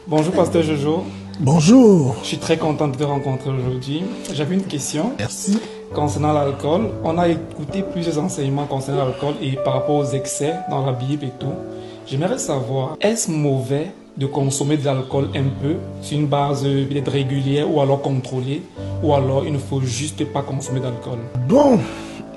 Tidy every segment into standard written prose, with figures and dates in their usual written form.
Bonjour Pasteur Jojo. Bonjour. Je suis très content de te rencontrer aujourd'hui. J'avais une question. Merci. Concernant l'alcool. On a écouté plusieurs enseignements concernant l'alcool et par rapport aux excès dans la Bible et tout. J'aimerais savoir, est-ce mauvais de consommer de l'alcool un peu sur une base peut-être régulière ou alors contrôlée, ou alors il ne faut juste pas consommer d'alcool? Bon,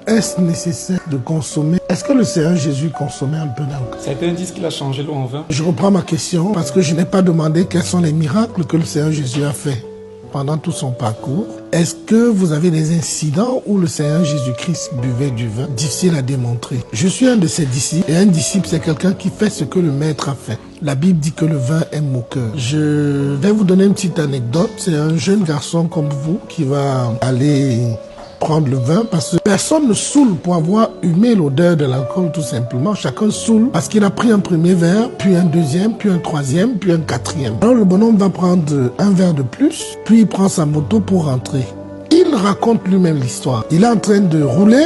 est-ce nécessaire de consommer? Est-ce que le Seigneur Jésus consommait un peu d'alcool? Certains disent qu'il a changé l'eau en vin. Je reprends ma question parce que je n'ai pas demandé quels sont les miracles que le Seigneur Jésus a fait pendant tout son parcours. Est-ce que vous avez des incidents où le Seigneur Jésus-Christ buvait du vin? Difficile à démontrer. Je suis un de ses disciples et un disciple, c'est quelqu'un qui fait ce que le maître a fait. La Bible dit que le vin est moqueur. Je vais vous donner une petite anecdote. C'est un jeune garçon comme vous qui va aller prendre le vin parce que personne ne saoule pour avoir humé l'odeur de l'alcool tout simplement. Chacun saoule parce qu'il a pris un premier verre, puis un deuxième, puis un troisième, puis un quatrième. Alors le bonhomme va prendre un verre de plus, puis il prend sa moto pour rentrer. Il raconte lui-même l'histoire. Il est en train de rouler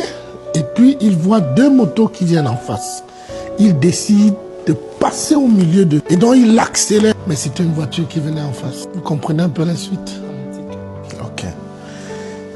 et puis il voit deux motos qui viennent en face. Il décide de passer au milieu d'eux et donc il accélère. Mais c'était une voiture qui venait en face. Vous comprenez un peu la suite? Ok.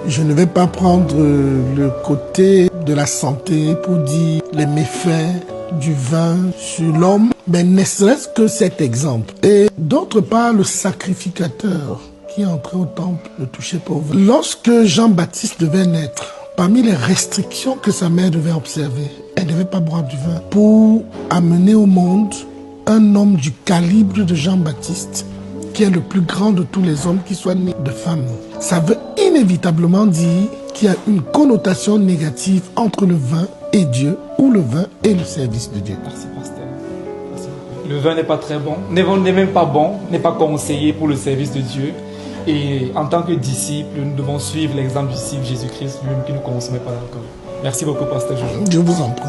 Je ne vais pas prendre le côté de la santé pour dire les méfaits du vin sur l'homme, mais ne serait-ce que cet exemple. Et d'autre part, le sacrificateur qui entrait au temple ne touchait pas au vin. Lorsque Jean-Baptiste devait naître, parmi les restrictions que sa mère devait observer, elle ne devait pas boire du vin pour amener au monde un homme du calibre de Jean-Baptiste, qui est le plus grand de tous les hommes qui soit né de femme. Ça veut inévitablement dire qu'il y a une connotation négative entre le vin et Dieu, ou le vin et le service de Dieu. Merci Pasteur. Merci. Le vin n'est pas très bon, n'est même pas bon, n'est pas conseillé pour le service de Dieu. Et en tant que disciples, nous devons suivre l'exemple du disciple Jésus-Christ, lui-même qui ne consommait pas d'alcool. Merci beaucoup Pasteur Jojo. Je vous en prie.